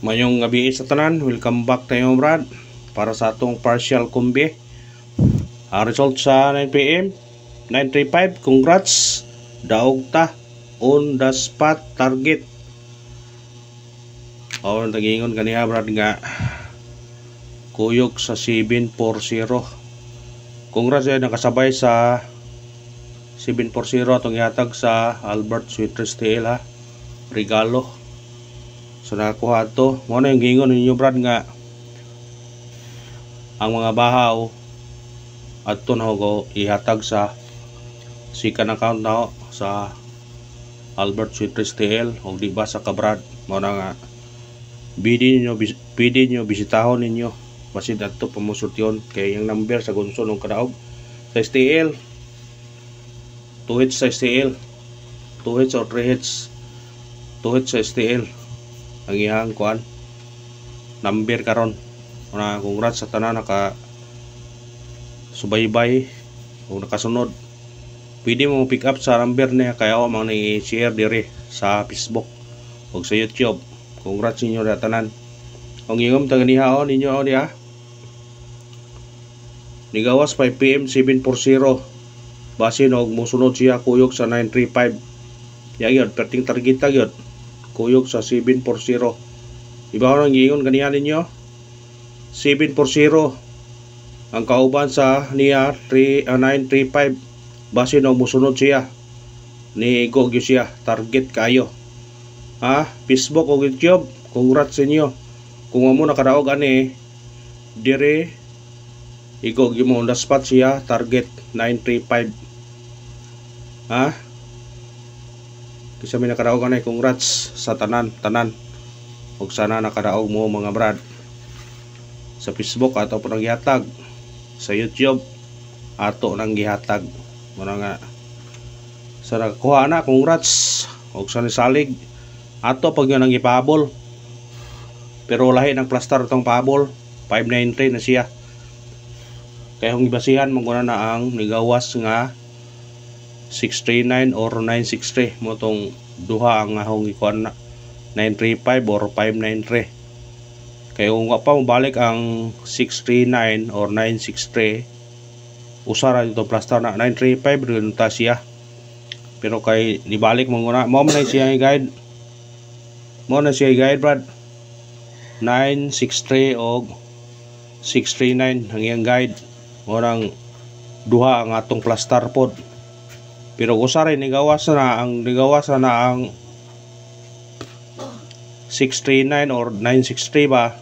Mayong gabi sa tanan, welcome back tayo Brad para sa atong partial kumbi. Ang result sa 9 PM 935, congrats, daog ta on the spot target. Nagingon kaniya Brad nga kuyog sa 740. Congrats ay nakasabay sa 740 atong ihatag sa Albert Sweeters TL ha, regalo. So nakakuha to. Mo na yung gingon ninyo Brad nga ang mga bahaw adto na ko ihatag sa second account na sa Albert Sweeters TL o di ba sa kabrad. Mo na nga pwede nyo bisitahon ninyo basin adto pamusot yun kay yung number sa gunso ng kadaog sa STL 2 hits sa STL 2 hits or 3 hits 2 hits sa STL ang iyang kuan number karon. Una congrats sa tanan naka subaybay o nakasunod. Pwede mo pick up sa number niya kaya ako mang ni-share dire sa Facebook o sa YouTube. Congrats ninyo na tanan. Ang ingom taganihaon ninyo o diha nigawas 5 PM 740 base og mosunod siya kuyog sa 935 yagyon perting target gyud kuyog sa 740. Iba ko nang giingon kaniya ninyo 740 ang kauban sa niya 935 base no musunod siya ni go gyud siya target kayo ha. Facebook o YouTube, congrats sa inyo kung amo nakadaog ani dire igo gyud mo on the spot siya target 935 ha. Kasi may nakadaog na congrats sa tanan ug sana nakadaog mo mga brad sa Facebook ato po nang gihatag sa YouTube ato nang gihatag mo nga sa nakakuha na congrats ug sa nisalig ato pag yun ang ipahabol pero lahi ng plaster tong pahabol 593 na siya kaya kung ibasihan maguna na ang nigawas nga 639 or 963 mo tong duha ang ahong ikuan na 935 or 593. Kaya kung pa mabalik ang 639 or 963 usara dito plaster na 935 rin ta siya pero kay nibalik mo na mo na siya guide Brad 963 o 639 ang iyang guide mo nang duha ang atong plaster pod. Pero usara nigawas na ang 639 or 963 ba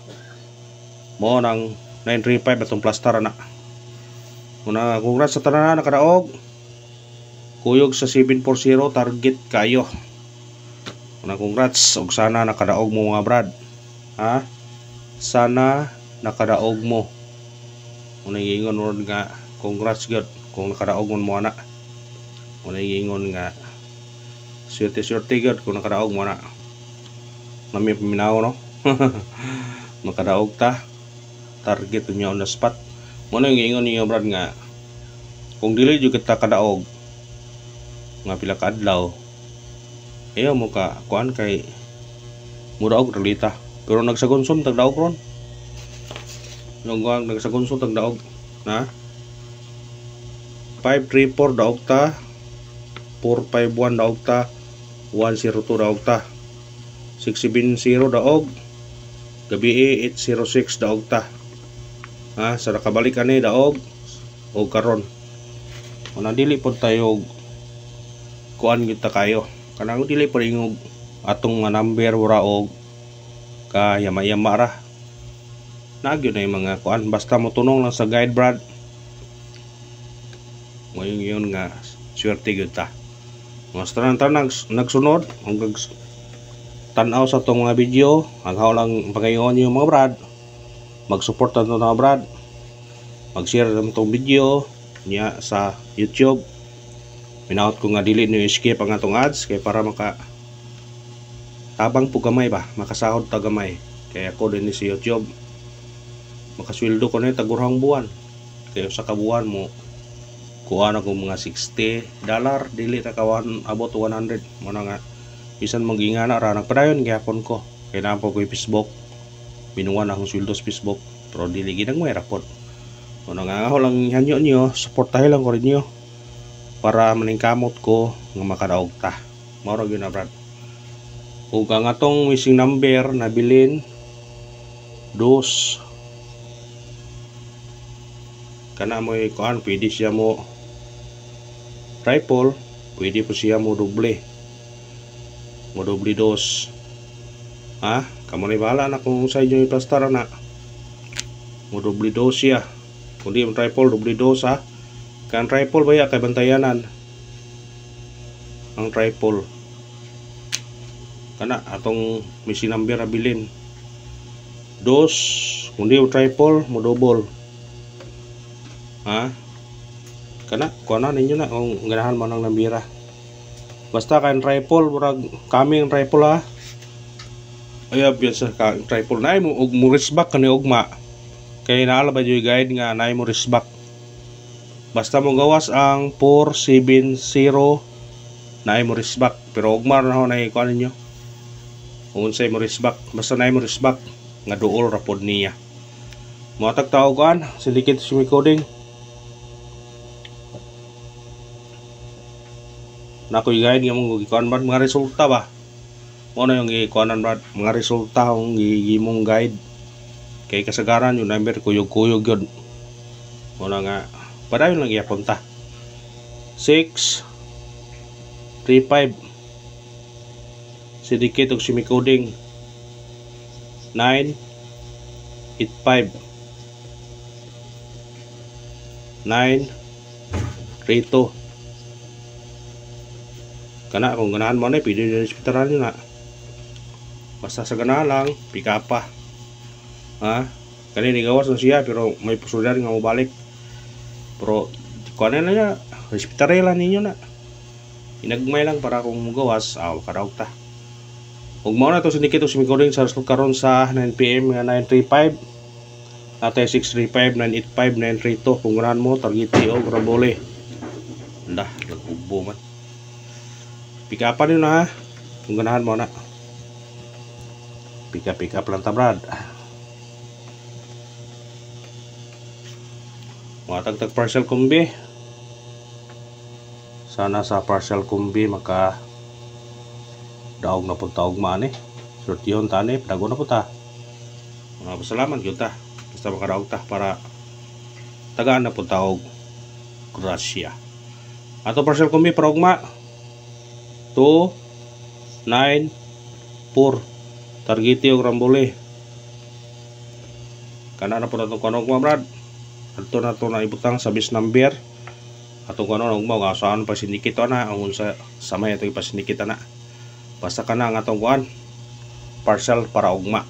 mo nang 935 atong plaster na. Una congrats sa tanan na nakadaog kuyog sa 740 target kayo. Una congrats ug sana nakadaog mo mga brad ha, sana nakadaog mo. Una giingon ron nga congrats gyud kung nakadaog mo ana. Una giingon nga swerte gyud kung nakadaog mo na nami paminaw no. Makadaog ta target niya on the spot. Mo na giingon niyo brad nga kung dili jud kita kadaog nga pila ka adlaw ayaw mo ka kuan kay mudaog relita pero nagsagonsum tag daog ron nagsagonsum tag daog na 534 daog ta 451 daog ta 102 daog ta 670 daog gabi 806 daog ta ha. Sa nakabalik ani daog o karon una dili pod tayo kuan kita kayo kanang dili pod ingog atong number wala og ka yama-yama ra nagyo na yung mga kuan basta mo tunong lang sa guide brad mo yun nga swerte gyud ta. Mas tanan nagsunod hanggang tanaw sa itong mga video hanggaw lang pagayon nyo mga brad mag-support na ito mga brad mag-share na itong video niya sa YouTube. Minaot ko nga dili nyo escape ang atong ads kaya para tabang po gamay ba makasahod ta gamay kaya ako din sa YouTube makasweldo ko na tagurhang buwan kaya sa kabuwan mo kuha na ko mga $60 dili ta kawan abot 100 mo na nga bisan mag-ingana ra nagpadayon gyapon ko kay na po ko Facebook binuwan akong sweldo sa Facebook pero dili ginagmay rapod. Kung nangangaho lang hanyo niyo, suportahin lang ko rin niyo para maningkamot ko nga makadaog ta. Mao ra gyud na brad. Ug ang atong missing number na bilin 2 kana mo kuan pwede siya mo triple, pwede po siya mo doble 2 kamo ni bahala na kung sa inyo iplastar na mo doble 2 siya, kundi mo triple doble 2 kan triple baya kay bantayanan ang triple kana atong missing number na bilin 2 kundi mo triple mo double kana kuana ninyo na kung ganahan mo ng nambira basta kan triple murag kaming triple ayab yan sa triple na mo og mo risbak kani ugma kay naala ba yung guide nga na mo risbak basta mo gawas ang 470 na mo risbak pero ugma na ho na kuan ninyo kung unsay mo risbak basta na mo risbak nga duol ra pod niya mo tagtaw kuan silikit coding na ko guide nga mong ikuan ba mga resulta ba mo na yung ikuanan ba mga resulta ang gimong guide kay kasagaran yung number kuyog-kuyog yun mo na nga padayon lang iapunta 635 sidikit og semicoding 985 932 kana kung ganahan mo na pwede nyo hospitalan nyo na basta sa ganahan lang pika pa kanina gawas na siya pero may pusulan nga mo balik pero kuha na niya hospitalan ninyo na inagmay lang para kung gawas kadaog ta ug mao na to sindikit og semicoding sa result karon sa 9pm nga 935 natay 635 985 932 kung ganahan mo targeti og rambole ndah nagugbo man pick up nyo na kung ganahan mo na pick up lang ta brad matagtag partial kumbi sana sa partial kumbi maka daog na punta og maani sortihon tani padago na punta pasalamat gyud ta basta makadaog ta para tagaan na punta og grasya ato partial kumbi para ugma 2 9 4 targeti og rambole kana na po natong kanong mga brad ato na to na ibutang sa bis number atong kanong ugma saan pa sindikit na ang unsa samay atong ipasindikit na basta kana ang atong kuan partial para ugma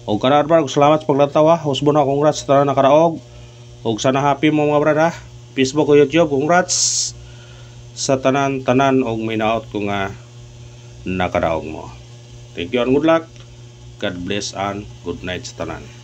og kana brad salamat sa paglataw husbon na congrats sa tanan nakaraog og sana happy mo mga brad Facebook o YouTube congrats sa tanan og may naot ko nga nakadaog mo. Thank you and good luck. God bless and good night sa tanan.